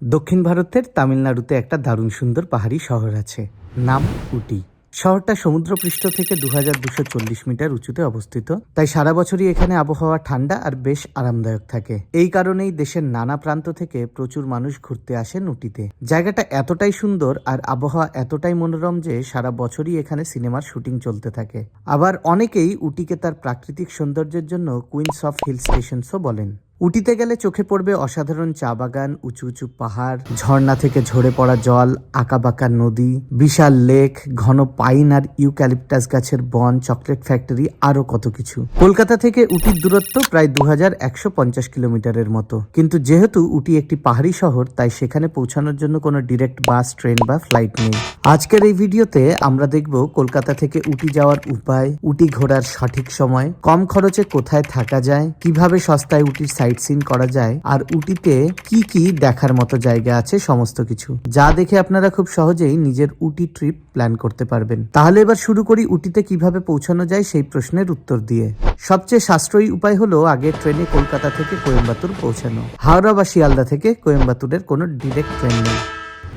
দক্ষিণ ভারতের তামিলনাড়ুতে একটা দারুণ সুন্দর পাহাড়ি শহর আছে, নাম উটি। শহরটা সমুদ্রপৃষ্ঠ থেকে 2240 মিটার উঁচুতে অবস্থিত, তাই সারা বছরই এখানে আবহাওয়া ঠান্ডা আর বেশ আরামদায়ক থাকে। এই কারণেই দেশের নানা প্রান্ত থেকে প্রচুর মানুষ ঘুরতে আসেন উটিতে। জায়গাটা এতটাই সুন্দর আর আবহাওয়া এতটাই মনোরম যে সারা বছরই এখানে সিনেমার শুটিং চলতে থাকে। আবার অনেকেই উটিকে তার প্রাকৃতিক সৌন্দর্যের জন্য কুইন্স অফ হিল স্টেশনসও বলেন। উটিতে গেলে চোখে পড়বে অসাধারণ চা বাগান, উঁচু উঁচু পাহাড়, ঝর্ণা থেকে ঝরে পড়া জল, আঁকাবাঁকা নদী, বিশাল লেক, ঘন পাইন আর ইউক্যালিপটাস গাছের বন, চকলেট ফ্যাক্টরি, আরো কত কিছু। কলকাতা থেকে উটির দূরত্ব প্রায় 2150 কিলোমিটারের মতো, কিন্তু যেহেতু উটি একটি পাহাড়ি শহর তাই সেখানে পৌঁছানোর জন্য কোনো ডিরেক্ট বাস, ট্রেন বা ফ্লাইট নেই। আজকের এই ভিডিওতে আমরা দেখব কলকাতা থেকে উটি যাওয়ার উপায়, উটি ঘোরার সঠিক সময়, কম খরচে কোথায় থাকা যায়, কিভাবে সস্তায় উটির সাইট সিন করা যায়, আর উটিতে কি কি দেখার মতো জায়গা আছে, সমস্ত কিছু যা দেখে আপনারা খুব সহজেই নিজের উটি ট্রিপ প্ল্যান করতে পারবেন। তাহলে এবার শুরু করি উটিতে কিভাবে পৌঁছানো যায় সেই প্রশ্নের উত্তর দিয়ে। সবচেয়ে সাশ্রয়ী উপায় হলো আগে ট্রেনে কলকাতা থেকে কোয়েম্বাটুর পৌঁছানো। হাওড়া বা শিয়ালদা থেকে কোয়েম্বাটুরের কোনো ডিরেক্ট ট্রেন নেই,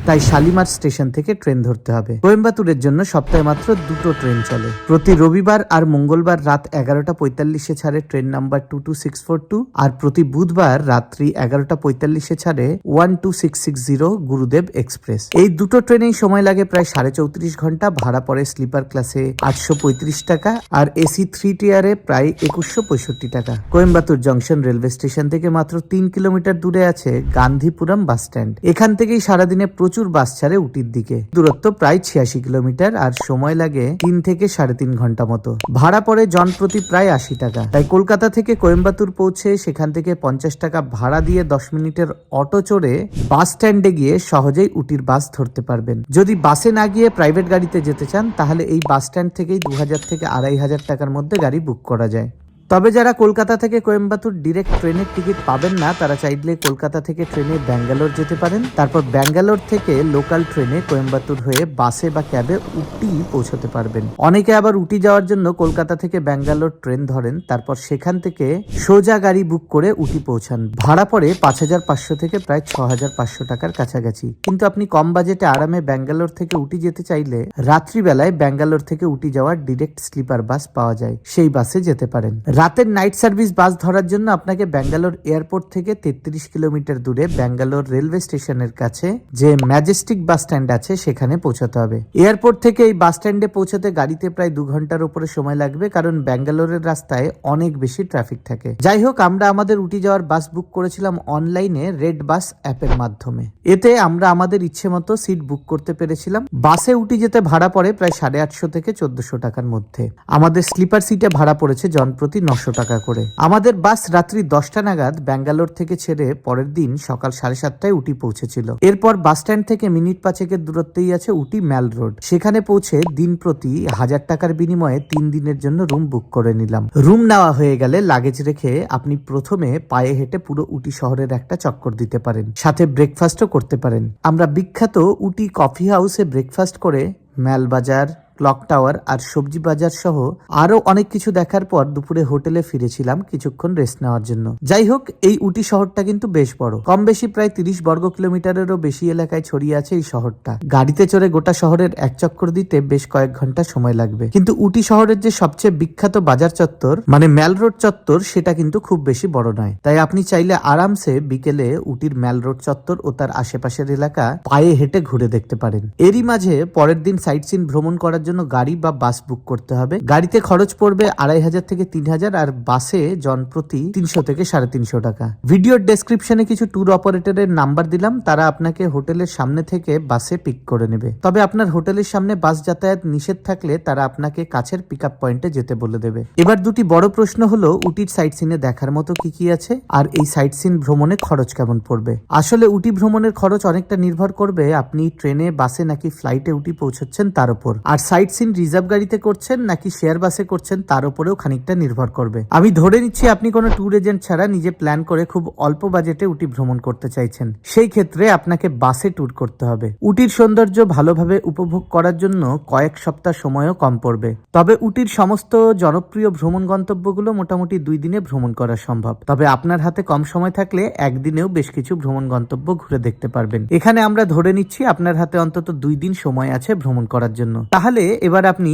তাই শালিমার স্টেশন থেকে ট্রেন ধরতে হবে। কোয়েম্বাটুরের জন্য সপ্তাহে মাত্র 2টো ট্রেন চলে। প্রতি রবিবার আর মঙ্গলবার রাত 11:45 ছাড়ে ট্রেন নাম্বার 22642, আর প্রতি বুধবার রাত্রি 11:45 ছাড়ে 12660 গুরুদেব এক্সপ্রেস। এই দুটো ট্রেনেই সময় লাগে প্রায় 34.5 ঘন্টা। ভাড়া পড়ে স্লিপার ক্লাসে 835 টাকা আর এসি 3 টিয়ারে প্রায় 2165 টাকা। কোয়েম্বাটুর জংশন রেলওয়ে স্টেশন থেকে মাত্র 3 কিলোমিটার দূরে আছে গান্ধীপুরম বাস স্ট্যান্ড। এখান থেকেই সারাদিনে প্রচুর বাস ছাড়ে উটির দিকে। দূরত্ব প্রায় 86 কিলোমিটার আর সময় লাগে 3 থেকে 3.5 ঘন্টা মতো। ভাড়া পড়ে জন প্রতি প্রায় 80 টাকা। তাই কলকাতা থেকে কোয়েম্বাটুর পৌঁছে সেখান থেকে 50 টাকা ভাড়া দিয়ে 10 মিনিটের অটো চড়ে বাস স্ট্যান্ডে গিয়ে সহজেই উটির বাস ধরতে পারবেন। যদি বাসে না গিয়ে প্রাইভেট গাড়িতে যেতে চান তাহলে এই বাস স্ট্যান্ড থেকেই 2000 থেকে 2500 টাকার মধ্যে গাড়ি বুক করা যায়। তবে যারা কলকাতা থেকে কোয়েম্বাটুর ডিরেক্ট ট্রেনের টিকিট পাবেন না তারা চাইলে কলকাতা থেকে ট্রেনে ব্যাঙ্গালোর যেতে পারেন। তারপর ব্যাঙ্গালোর থেকে লোকাল ট্রেনে কোয়েম্বাটুর হয়ে বাসে বা ক্যাবে উটি পৌঁছতে পারবেন। অনেকে আবার উটি যাওয়ার জন্য কলকাতা থেকে ব্যাঙ্গালোর ট্রেন ধরেন, তারপর সেখান থেকে সোজা গাড়ি বুক করে উটি পৌঁছান। ভাড়া পড়ে 5500 থেকে প্রায় 6500 টাকার কাছাকাছি। কিন্তু আপনি কম বাজেটে আরামে ব্যাঙ্গালোর থেকে উটি যেতে চাইলে রাত্রিবেলায় ব্যাঙ্গালোর থেকে উটি যাওয়ার ডিরেক্ট স্লিপার বাস পাওয়া যায়, সেই বাসে যেতে পারেন। রাতের নাইট সার্ভিস বাস ধরার জন্য আপনাকে ব্যাঙ্গালোর এয়ারপোর্ট থেকে 33 কিলোমিটার দূরে ব্যাঙ্গালোর রেলওয়ে স্টেশনের কাছে যে ম্যাজেস্টিক বাস স্ট্যান্ড আছে সেখানে পৌঁছাতে হবে। এয়ারপোর্ট থেকে এই বাস স্ট্যান্ডে পৌঁছাতে গাড়িতে প্রায় 2 ঘন্টার উপরে সময় লাগবে, কারণ ব্যাঙ্গালোরের রাস্তায় অনেক বেশি ট্রাফিক থাকে। যাই হোক, আমরা আমাদের উটি যাওয়ার বাস বুক করেছিলাম অনলাইনে রেড বাস অ্যাপের মাধ্যমে। এতে আমরা আমাদের ইচ্ছে মতো সিট বুক করতে পেরেছিলাম। বাসে উটি যেতে ভাড়া পড়ে প্রায় 850 থেকে 1400 টাকার মধ্যে। আমাদের স্লিপার সিটে ভাড়া পড়েছে জনপ্রতি 900 টাকা করে। আমাদের বাস রাত্রি 10টা নাগাদ ব্যাঙ্গালোর থেকে ছেড়ে পরের দিন সকাল 7:30টায় উটি পৌঁছেছিল। এরপর বাস স্ট্যান্ড থেকে মিনিট 5 দূরত্বেই আছে উটি ম্যাল রোড। সেখানে পৌঁছে দিন প্রতি 1000 টাকার বিনিময়ে 3 দিনের জন্য রুম বুক করে নিলাম। রুম নেওয়া হয়ে গেলে লাগেজ রেখে আপনি প্রথমে পায়ে হেঁটে পুরো উটি শহরের একটা চক্কর দিতে পারেন, সাথে ব্রেকফাস্টও করতে পারেন। আমরা বিখ্যাত উটি কফি হাউসে ব্রেকফাস্ট করে ম্যাল বাজার, ক্লক টাওয়ার আর সবজি বাজার সহ আরো অনেক কিছু দেখার পর দুপুরে হোটেলে ফিরেছিলাম কিছুক্ষণ রেস্ট নেওয়ার জন্য। যাই হোক, এই উটি শহরটা কিন্তু বেশ বড়। কম বেশি প্রায় 30 বর্গ কিলোমিটারেরও বেশি এলাকায় ছড়িয়ে আছে এই শহরটা। গাড়িতে চড়ে গোটা শহরের এক চক্কর দিতে বেশ কয়েক ঘন্টা সময় লাগবে। কিন্তু উটি শহরের যে সবচেয়ে বিখ্যাত বাজার চত্বর মানে ম্যাল রোড চত্বর, সেটা কিন্তু খুব বেশি বড় নয়। তাই আপনি চাইলে আরামসে বিকেলে উটির ম্যাল রোড চত্বর ও তার আশেপাশের এলাকা পায়ে হেঁটে ঘুরে দেখতে পারেন। এরই মাঝে পরের দিন সাইট সিন ভ্রমণ করার জন্য গাড়ি বা বাস বুক করতে হবে। গাড়িতে খরচ পড়বে 2500 থেকে 3000 আর বাসে জন প্রতি 300 থেকে 350 টাকা। ভিডিওর ডেসক্রিপশনে কিছু ট্যুর অপারেটরের নাম্বার দিলাম, তারা আপনাকে হোটেলের সামনে থেকে বাসে পিক করে নেবে। তবে আপনার হোটেলের সামনে বাস যাতায়াত নিষেধ থাকলে তারা আপনাকে কাছের পিক আপ পয়েন্টে যেতে বলে দেবে। এবার দুটি বড় প্রশ্ন হলো উটির সাইট সিনে দেখার মতো কি কি আছে আর এই সাইট সিন ভ্রমণে খরচ কেমন পড়বে। আসলে উটি ভ্রমণের খরচ অনেকটা নির্ভর করবে আপনি ট্রেনে, বাসে নাকি ফ্লাইটে উটি পৌঁছাচ্ছেন তার উপর। আর সাইট সিন রিজার্ভ গাড়িতে করছেন নাকি শেয়ার বাসে করছেন তার উপরেও খানিকটা নির্ভর করবে। আমি ধরে নিচ্ছি আপনি কোনো ট্যুর এজেন্ট ছাড়া নিজে প্ল্যান করে খুব অল্প বাজেটে উটি ভ্রমণ করতে চাইছেন। সেই ক্ষেত্রে আপনাকে বাসে ট্যুর করতে হবে। উটির সৌন্দর্য ভালোভাবে উপভোগ করার জন্য কয়েক সপ্তাহ সময়ও কম পড়বে। তবে উটির সমস্ত জনপ্রিয় ভ্রমণ গন্তব্যগুলো মোটামুটি 2 দিনে ভ্রমণ করা সম্ভব। তবে আপনার হাতে কম সময় থাকলে একদিনেও বেশ কিছু ভ্রমণ গন্তব্য ঘুরে দেখতে পারবেন। এখানে আমরা ধরে নিচ্ছি আপনার হাতে অন্তত 2 দিন সময় আছে ভ্রমণ করার জন্য। তাহলে এবার আপনি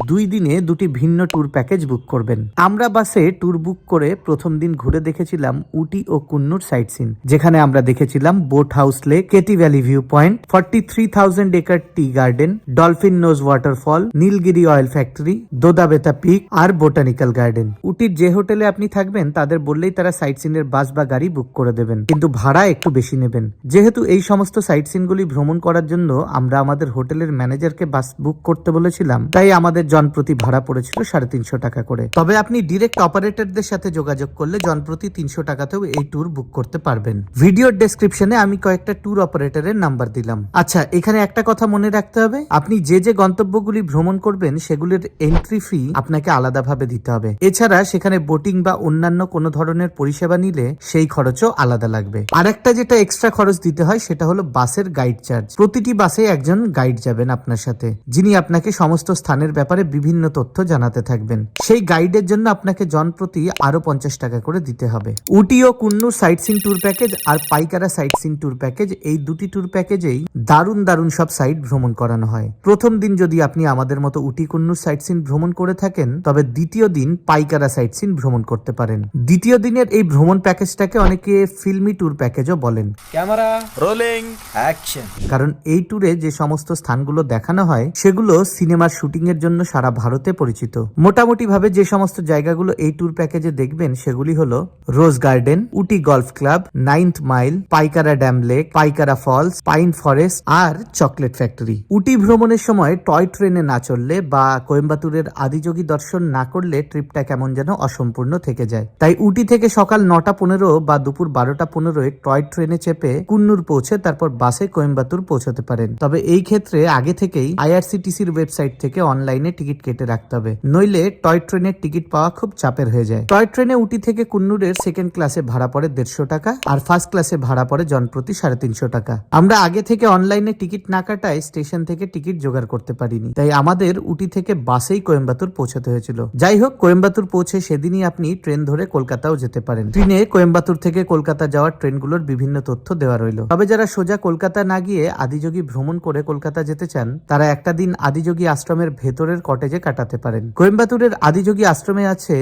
2 দিনে 2টি ভিন্ন ট্যুর প্যাকেজ বুক করবেন। আমরা বাসে ট্যুর বুক করে প্রথম দিন ঘুরে দেখেছিলাম উটি ও কুন্নুর সাইট সিন, যেখানে আমরা দেখেছিলাম boat house lake, Ketti valley view point, 43,000 acre tea garden, dolphin nose waterfall, Nilgiri oil factory, Doddabetta peak আর বোটানিক্যাল গার্ডেন। উটির যে হোটেলে আপনি থাকবেন তাদের বললেই তারা সাইট সিনের বাস বা গাড়ি বুক করে দেবেন, কিন্তু ভাড়া একটু বেশি নেবেন। যেহেতু এই সমস্ত সাইট সিনগুলি ভ্রমণ করার জন্য আমরা আমাদের হোটেলের ম্যানেজারকে বাস বুক করতে বলেছিলাম, তাই আমাদের জনপ্রতি ভাড়া পড়েছিল 350 টাকা করে। তবে আপনি ডিরেক্ট অপারেটরদের সাথে যোগাযোগ করলে জনপ্রতি 300 টাকাতেও এই ট্যুর বুক করতে পারবেন। ভিডিওর ডেসক্রিপশনে আমি কয়েকটা ট্যুর অপারেটরের নাম্বার দিলাম। আচ্ছা, এখানে একটা কথা মনে রাখতে হবে, আপনি যে গন্তব্যগুলি ভ্রমণ করবেন সেগুলির এন্ট্রি ফি আপনাকে আলাদাভাবে দিতে হবে। এছাড়া সেখানে বোটিং বা অন্যান্য কোনো ধরনের পরিষেবা নিলে সেই খরচও আলাদা লাগবে। আরেকটা যেটা এক্সট্রা খরচ দিতে হয় সেটা হলো বাসের গাইড চার্জ। প্রতিটি বাসে একজন গাইড যাবেন আপনার সাথে, যিনি আপনাকে সমস্ত স্থানের ব্যাপারে বিভিন্ন তথ্য জানাতে থাকবেন। সেই গাইডের জন্য আপনাকে জনপ্রতি আরো 50 টাকা করে দিতে হবে। উটি ও Coonoor site scene tour package আর Pykara site scene tour package, এই দুটি ট্যুর প্যাকেজেই দারুণ দারুণ সব সাইট ভ্রমণ করানো হয়। প্রথম দিন যদি আপনি আমাদের মতো উটি কুন্নুর সাইট সিন ভ্রমণ করে থাকেন, তবে দ্বিতীয় দিন পাইকারা সাইট সিন ভ্রমণ করতে পারেন। দ্বিতীয় দিনের এই ভ্রমণ প্যাকেজটাকে অনেকে ফিল্মি ট্যুর প্যাকেজও বলেন। Camera rolling action. কারণ এই ট্যুরে যে সমস্ত স্থানগুলো দেখানো হয় সেগুলো সিনেমার শুটিং এর জন্য সারা ভারতে পরিচিত। মোটামুটি ভাবে যে সমস্ত জায়গাগুলো এই ট্যুর প্যাকেজে দেখবেন সেগুলি হলো rose garden, Ooty golf club, 9th mile, Pykara dam lake, Pykara falls, pine forest আর চকলেট ফ্যাক্টরি। উটি ভ্রমণের সময় টয় ট্রেনে না চললে বা কোয়েম্বাটুরের আদিযোগী দর্শন না করলে ট্রিপটা কেমন যেন অসম্পূর্ণ থেকে যায়। তাই উটি থেকে সকাল 9:15 বা দুপুর 12:15 টয় ট্রেনে চেপে কুন্নুর পৌঁছে তারপর বাসে কোয়েম্বাটুর পৌঁছাতে পারেন। তবে এই ক্ষেত্রে আগে থেকেই আইআরসিটিসির ওয়েবসাইট থেকে অনলাইনে টিকিট কেটে রাখতে হবে, নইলে টয় ট্রেনের টিকিট পাওয়া খুব চাপের হয়ে যায়। টয় ট্রেনে উটি থেকে কুন্নুরের সেকেন্ড ক্লাসে ভাড়া পড়ে 150 টাকা আর ফার্স্ট ক্লাসে ভাড়া পড়ে জনপ্রতি 350 টাকা। আমরা আগে থেকে অনলাইনে টিকিট না কাটায় স্টেশন থেকে টিকিট জোগাড় করতে পারিনি, তাই আমাদের উটি থেকে বাসেই কোয়েম্বাটুর পৌঁছাতে হয়েছিল। যাই হোক, কোয়েম্বাটুর পৌঁছে সেদিনই আপনি ট্রেন ধরে কলকাতাও যেতে পারেন। ট্রেনে কোয়েম্বাটুর থেকে কলকাতা যাওয়ার ট্রেনগুলোর বিভিন্ন তথ্য দেওয়া রইল। তবে যারা সোজা কলকাতা না গিয়ে আদিযোগী ভ্রমণ করে কলকাতা যেতে চান, তারা একটা দিন আদিযোগী আশ্রমের ভেতরের কটেজে কাটাতে পারেন। কোয়েম্বাটুরের আদিযোগী আশ্রমে আছে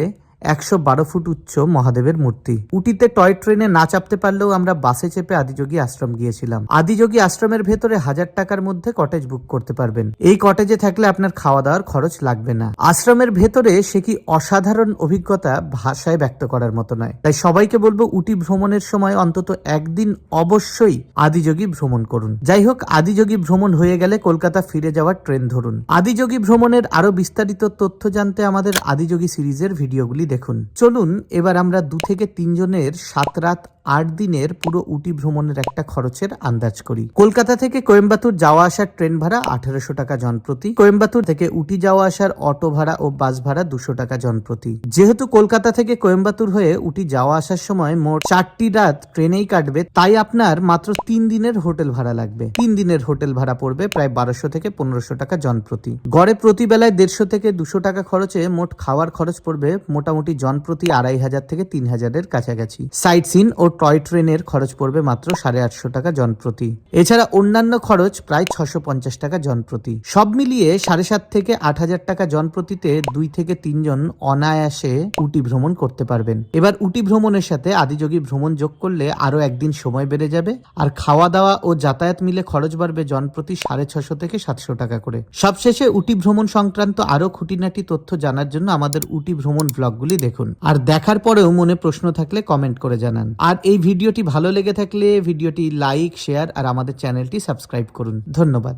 112 ফুট উচ্চ মহাদেবের মূর্তি। উটিতে টয় ট্রেনে না চাপতে পারলেও আমরা বাসে চেপে আদিযোগী আশ্রম গিয়েছিলাম। আদিযোগী আশ্রমের ভেতরে 1000 টাকার মধ্যে কটেজ বুক করতে পারবেন। এই কটেজে থাকলে আপনার খাওয়া দাওয়ার খরচ লাগবে না। আশ্রমের ভেতরে সে কি অসাধারণ অভিজ্ঞতা ভাষায় ব্যক্ত করার মতো নয়। তাই সবাইকে বলবো উটি ভ্রমণের সময় অন্তত একদিন অবশ্যই আদিযোগী ভ্রমণ করুন। যাই হোক, আদিযোগী ভ্রমণ হয়ে গেলে কলকাতা ফিরে যাওয়ার ট্রেন ধরুন। আদিযোগী ভ্রমণের আরো বিস্তারিত তথ্য জানতে আমাদের আদিযোগী সিরিজের ভিডিওগুলি দেখুন। চলুন এবার আমরা 2 থেকে 3 জনের 7 রাত 8 দিনের পুরো উটি ভ্রমণের একটা খরচের আন্দাজ করি। কলকাতা থেকে কোয়েম্বাটুর যাওয়া আসার ট্রেন ভাড়া 1800 টাকা জনপ্রতি। কোয়েম্বাটুর থেকে উটি যাওয়া আসার অটো ভাড়া ও বাস ভাড়া 200 টাকা জনপ্রতি। যেহেতু কলকাতা থেকে কোয়েম্বাটুর হয়ে উটি যাওয়া আসার সময় মোট 4টি রাত ট্রেনেই কাটবে, তাই আপনার মাত্র 3 দিনের হোটেল ভাড়া লাগবে। 3 দিনের হোটেল ভাড়া পড়বে প্রায় 1200 থেকে 1500 টাকা জনপ্রতি। গড়ে প্রতি বেলায় 150 থেকে 200 টাকা খরচে মোট খাওয়ার খরচ পড়বে মোটামুটি জনপ্রতি 2500 থেকে 3000 এর কাছাকাছি। সাইট সিন ও টয় ট্রেনের খরচ পড়বে মাত্র 850 টাকা জনপ্রতি। এছাড়া অন্যান্য খরচ প্রায় 650 টাকা জনপ্রতি। সব মিলিয়ে 7,500 থেকে 8,000 টাকা জনপ্রতিতে 2 থেকে 3 জন অনায়াসে উটি ভ্রমণ করতে পারবেন। এবার উটি ভ্রমণের সাথে আদিযোগী ভ্রমণ যোগ করলে আরো একদিন সময় বেড়ে যাবে, আর খাওয়া দাওয়া ও যাতায়াত মিলে খরচ বাড়বে জনপ্রতি 650 থেকে 700 টাকা করে। সবশেষে উটি ভ্রমণ সংক্রান্ত আরো খুঁটিনাটি তথ্য জানার জন্য আমাদের উটি ভ্রমণ ব্লগগুলি দেখুন, আর দেখার পরেও মনে প্রশ্ন থাকলে কমেন্ট করে জানান। আর এই ভিডিওটি ভালো লেগে থাকলে ভিডিওটি লাইক, শেয়ার আর আমাদের চ্যানেলটি সাবস্ক্রাইব করুন। ধন্যবাদ।